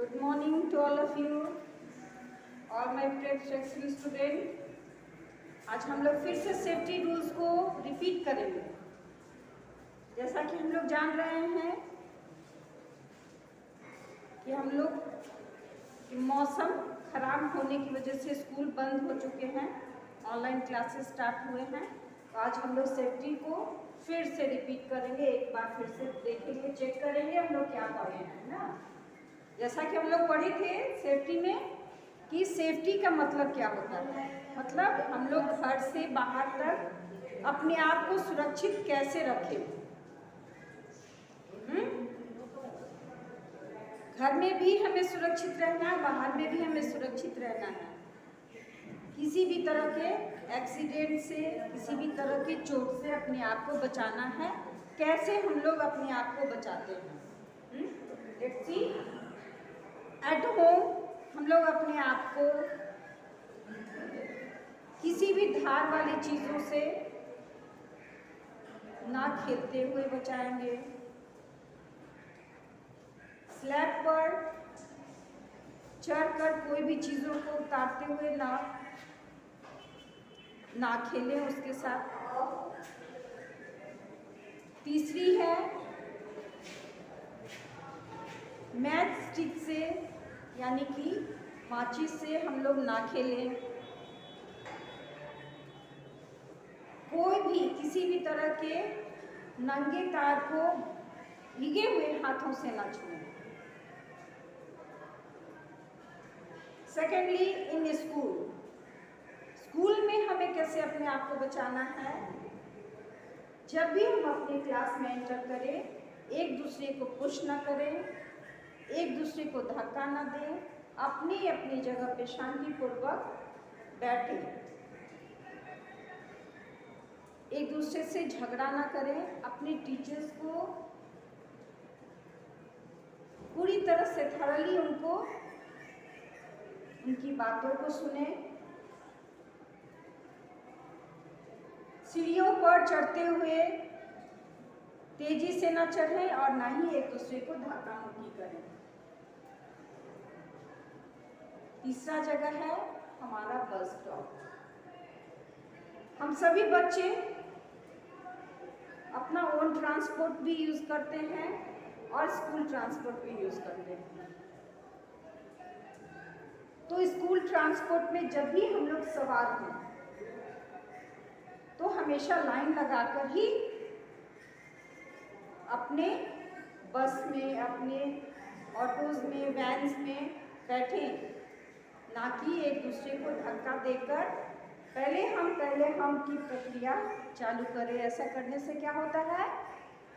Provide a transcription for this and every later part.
Good morning to all of you, all my precious students. आज हम लोग फिर से सेफ्टी रूल्स को रिपीट करेंगे। जैसा कि हम लोग जान रहे हैं कि हम लोग मौसम खराब होने की वजह से स्कूल बंद हो चुके हैं, ऑनलाइन क्लासेस स्टार्ट हुए हैं। तो आज हम लोग सेफ्टी को फिर से रिपीट करेंगे, एक बार फिर से देखेंगे, चेक करेंगे हम लोग क्या पढ़े हैं ना। जैसा कि हम लोग पढ़े थे सेफ्टी में कि सेफ्टी का मतलब क्या होता है, मतलब हम लोग घर से बाहर तक अपने आप को सुरक्षित कैसे रखें। घर में भी हमें सुरक्षित रहना है, बाहर में भी हमें सुरक्षित रहना है। किसी भी तरह के एक्सीडेंट से, किसी भी तरह के चोट से अपने आप को बचाना है। कैसे हम लोग अपने आप को बचाते हैं? Let's see. एट होम हम लोग अपने आप को किसी भी धार वाली चीज़ों से ना खेलते हुए बचाएंगे। स्लैब पर चढ़कर कोई भी चीज़ों को उतारते हुए ना खेलें उसके साथ। तीसरी है मैच स्टिक से यानी कि माचिस से हम लोग ना खेलें। कोई भी किसी भी तरह के नंगे तार को भीगे हुए हाथों से ना छुएं। सेकेंडली, इन स्कूल में हमें कैसे अपने आप को बचाना है? जब भी हम अपनी क्लास में एंटर करें, एक दूसरे को पुश ना करें, एक दूसरे को धक्का ना दें, अपनी अपनी जगह पे शांतिपूर्वक बैठें। एक दूसरे से झगड़ा ना करें, अपने टीचर्स को पूरी तरह से थरली उनकी बातों को सुने। सीढ़ियों पर चढ़ते हुए तेजी से न चढ़ें और ना ही एक दूसरे को धक्का मुक्की करें। तीसरा जगह है हमारा बस स्टॉप। हम सभी बच्चे अपना ओन ट्रांसपोर्ट भी यूज करते हैं और स्कूल ट्रांसपोर्ट भी यूज करते हैं। तो स्कूल ट्रांसपोर्ट में जब भी हम लोग सवार हों तो हमेशा लाइन लगाकर ही अपने बस में, अपने ऑटोज में, वैन्स में बैठें, ना कि एक दूसरे को धक्का देकर पहले हम की प्रक्रिया चालू करें। ऐसा करने से क्या होता है,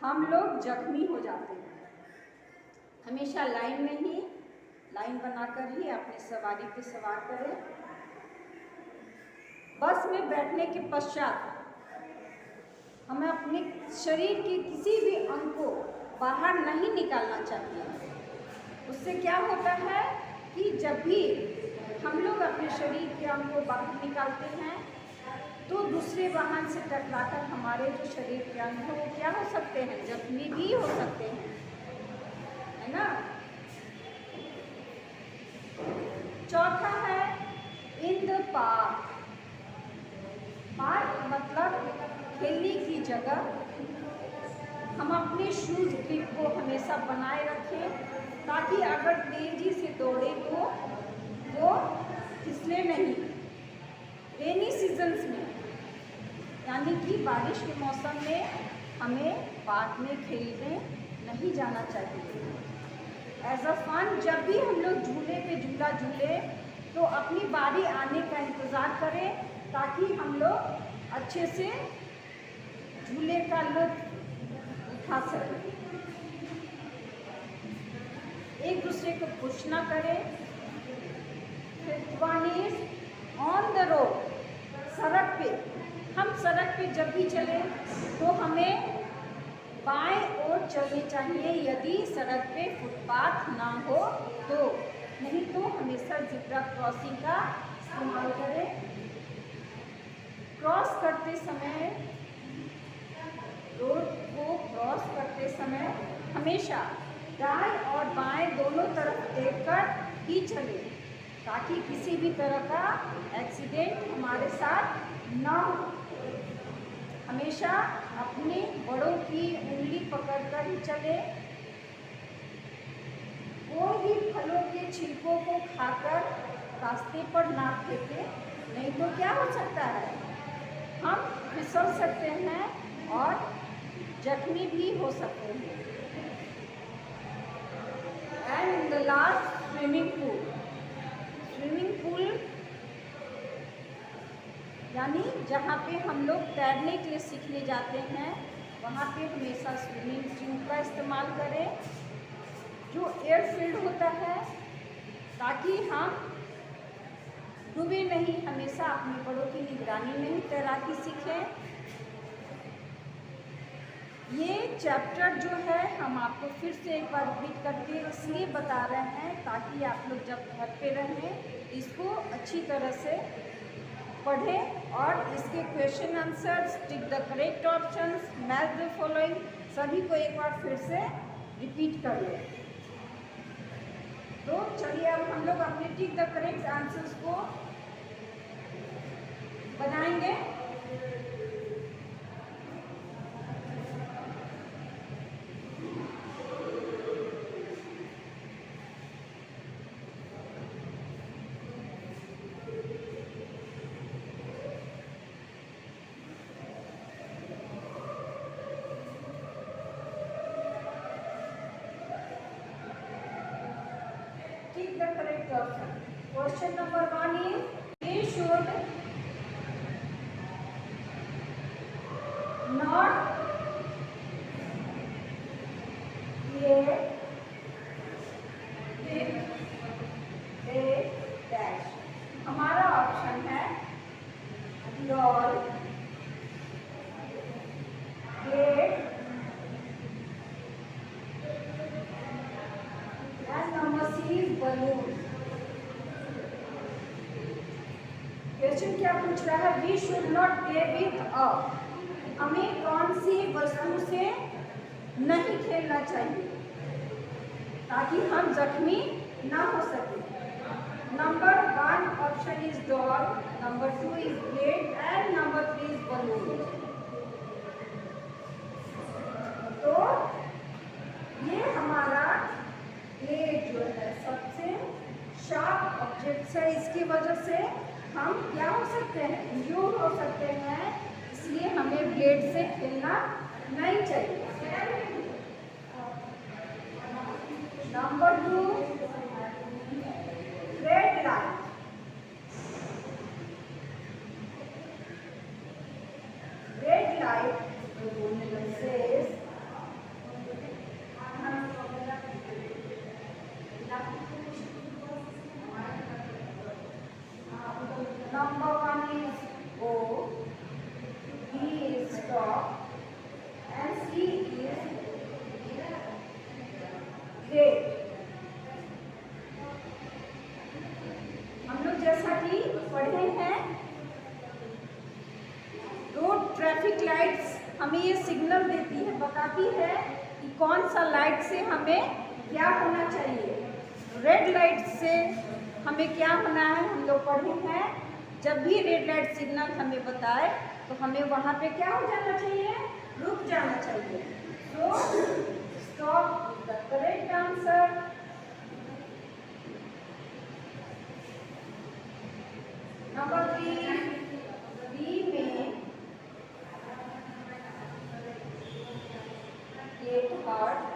हम लोग जख्मी हो जाते हैं। हमेशा लाइन बनाकर ही अपनी सवारी पे सवार करें। बस में बैठने के पश्चात हमें अपने शरीर के किसी भी अंग को बाहर नहीं निकालना चाहिए। उससे क्या होता है कि जब भी हम लोग अपने शरीर के अंग को बाहर निकालते हैं तो दूसरे वाहन से टकराकर हमारे जो शरीर के अंग हैं वो क्या हो सकते हैं, जख्मी भी हो सकते हैं, है ना। चौथा है इन द पार्क। पार्क मतलब खेलने की जगह। हम अपने शूज ग्रिप को हमेशा बनाए रखें ताकि अगर तेजी से दौड़े तो वो फिसले नहीं। रेनी सीजन्स में यानी कि बारिश के मौसम में हमें पार्क में खेलने नहीं जाना चाहिए। एज अ फन जब भी हम लोग झूले पे झूला झूले तो अपनी बारी आने का इंतज़ार करें ताकि हम लोग अच्छे से झूले का लुत्फ उठा सकें। एक दूसरे को पुश ना करें। Fifth one is on the road. सड़क पे हम सड़क पे जब भी चलें तो हमें बाएं ओर चलनी चाहिए यदि सड़क पे फुटपाथ ना हो तो, नहीं तो हमेशा ज़ेब्रा क्रॉसिंग का इस्तेमाल करें। क्रॉस करते समय, रोड को क्रॉस करते समय हमेशा दाएं और बाएं दोनों तरफ देखकर ही चले, ताकि किसी भी तरह का एक्सीडेंट हमारे साथ ना हो। हमेशा अपने बड़ों की उंगली पकड़कर ही चले। कोई भी फलों के छिलकों को खाकर रास्ते पर ना फेंके, नहीं तो क्या हो सकता है, हम फिसल सकते हैं और जख्मी भी हो सकते हैं। And in the last, swimming pool. Swimming pool यानी जहाँ पे हम लोग तैरने के लिए सीखने जाते हैं, वहाँ पे हमेशा स्विमिंग ट्यूब का इस्तेमाल करें जो एयर फील्ड होता है, ताकि हम डूबे नहीं। हमेशा अपने बड़ों की निगरानी में ही तैराकी सीखें। ये चैप्टर जो है हम आपको फिर से एक बार रिपीट करके इसलिए बता रहे हैं ताकि आप लोग जब घर पे रहें इसको अच्छी तरह से पढ़ें और इसके question answers, tick the correct options, match the following सभी को एक बार फिर से रिपीट कर लें। तो चलिए अब हम लोग अपने टिक द करेक्ट आंसर्स को बनाएंगे। Take the correct option. Question number 1 is we should not play with a dash. हमारा ऑप्शन है doll, gate and number C is balloon. Question क्या पूछ रहा है, we should not play with a, हमें कौन सी वस्तु से नहीं खेलना चाहिए ताकि हम जख्मी ना हो सके। Number 1 option is doll, number 2 is plate and number 3 is balloon. तो ये हमारा प्लेट जो है सबसे शार्प ऑब्जेक्ट है, इसकी वजह से हम क्या हो सकते हैं, इंज्योर हो सकते हैं, इसलिए हमें ब्लेड से खेलना नहीं चाहिए। Number 2 red light, red light says number 1 is go, B is stop and C is great। हम लोग जैसा कि पढ़े हैं, रोड ट्रैफिक लाइट्स हमें ये सिग्नल देती है, बताती है कि कौन सा लाइट से हमें क्या होना चाहिए। रेड लाइट से हमें क्या होना है, हम लोग पढ़े हैं, जब भी रेड लाइट सिग्नल हमें बताए तो हमें वहाँ पे क्या हो जाना चाहिए, रुक जाना चाहिए। तो stop is the correct answer. Number 3 B में गेट हार्ट,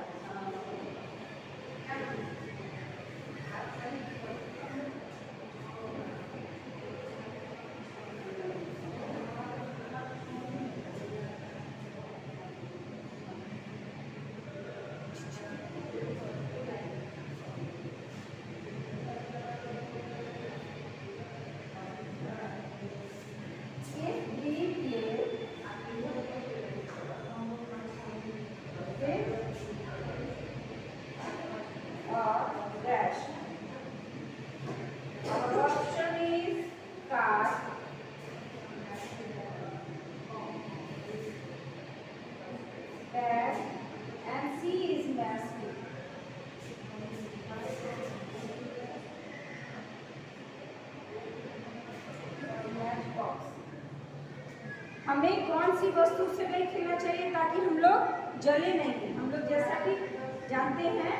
कौन सी वस्तु से नहीं खेलना चाहिए ताकि हम लोग जले नहीं। हम लोग जैसा कि जानते हैं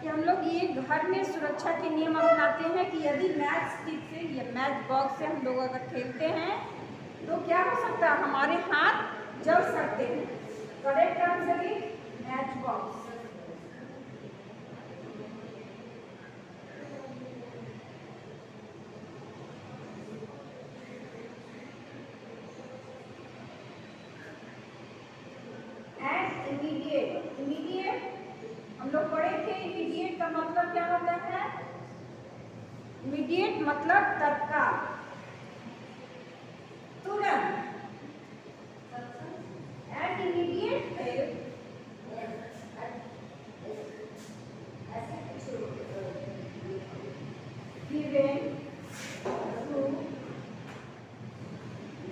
कि हम लोग ये घर में सुरक्षा के नियम अपनाते हैं कि यदि मैच स्टिक से या मैच बॉक्स से हम लोग अगर खेलते हैं तो क्या हो सकता है, हमारे हाथ जल सकते हैं। Correct answer is match box. Immediate हम लोग पढ़े थे, इमीडिएट का मतलब क्या होता है? इमीडिएट मतलब तत्काल, तुरंत। And immediate help given to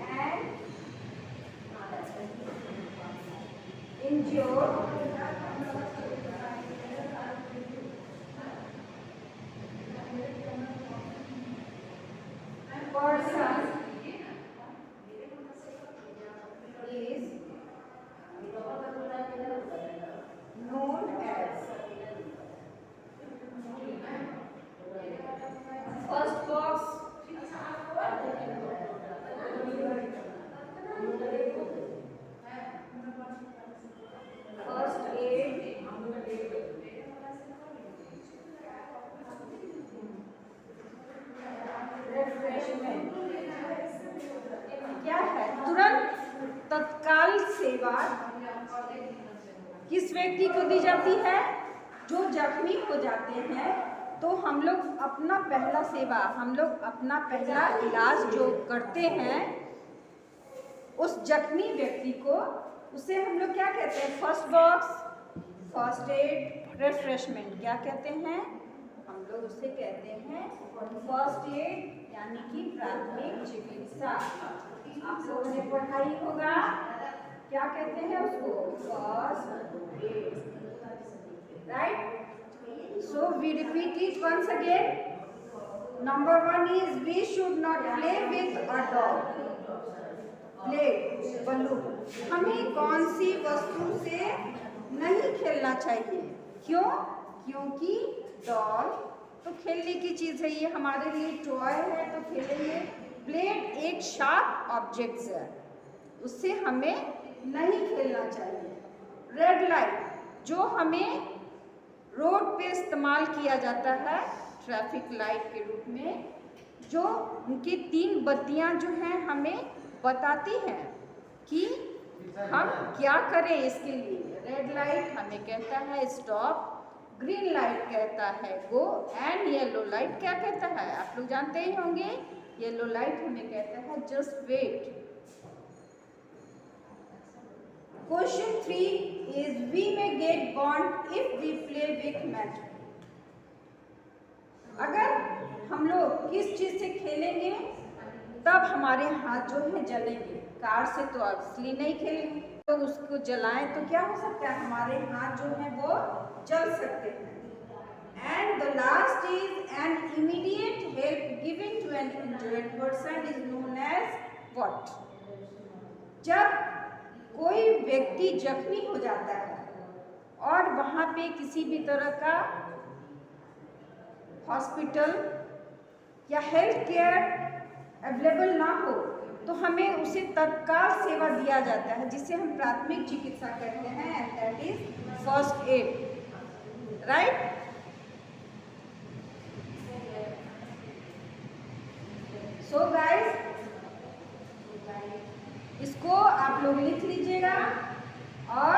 and injure person is known as first box, first aid, refreshment. क्या है? तुरंत तत्काल सेवा किस व्यक्ति को दी जाती है? जो जख्मी हो जाते हैं। तो हम लोग अपना पहला सेवा, हम लोग अपना पहला इलाज जो करते हैं उस जख्मी व्यक्ति को, उसे हम लोग क्या कहते हैं? First box, first aid, refreshment. क्या कहते हैं? हम लोग उसे कहते हैं फर्स्ट एड, यानी कि प्राथमिक चिकित्सा। आप लोगों ने पढ़ाई होगा, क्या कहते हैं उसको? First aid, right? So we repeat it once again. Number 1 is we should not play with a doll. Play balloon. हमें कौन सी वस्तु से नहीं खेलना चाहिए? क्यों? क्योंकि डॉल तो खेलने की चीज़ है, ये हमारे लिए टॉय है तो खेलेंगे। ब्लेड एक शार्प ऑब्जेक्ट है, उससे हमें नहीं खेलना चाहिए। रेड लाइट जो हमें रोड पे इस्तेमाल किया जाता है ट्रैफिक लाइट के रूप में, जो उनकी 3 बत्तियां जो हैं हमें बताती हैं कि हम क्या करें इसके लिए। रेड लाइट हमें कहता है स्टॉप, ग्रीन लाइट कहता है गो, एंड येलो लाइट क्या कहता है? आप लोग जानते ही होंगे। येलो लाइट हमें कहता है just wait. Question 3 is we may get burned if we play with match. अगर हम लोग किस चीज से खेलेंगे तब हमारे हाथ जो है जलेंगे। कार से तो असली नहीं खेलेंगे, तो उसको जलाएं तो क्या हो सकता है? हमारे हाथ जो है वो जल सकते हैं। And the last is an immediate help given to an injured person is known as what? जब कोई व्यक्ति जख्मी हो जाता है और वहाँ पे किसी भी तरह का हॉस्पिटल या हेल्थ केयर अवेलेबल ना हो तो हमें उसे तत्काल सेवा दिया जाता है, जिसे हम प्राथमिक चिकित्सा कहते हैं, and that is first aid, right? So guys, इसको आप लोग लिख लीजिएगा और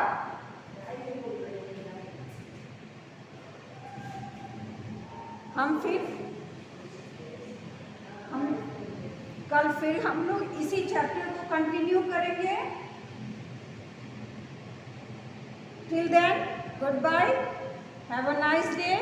हम कल फिर हम लोग इसी चैप्टर को कंटिन्यू करेंगे। Till then good bye, have a nice day.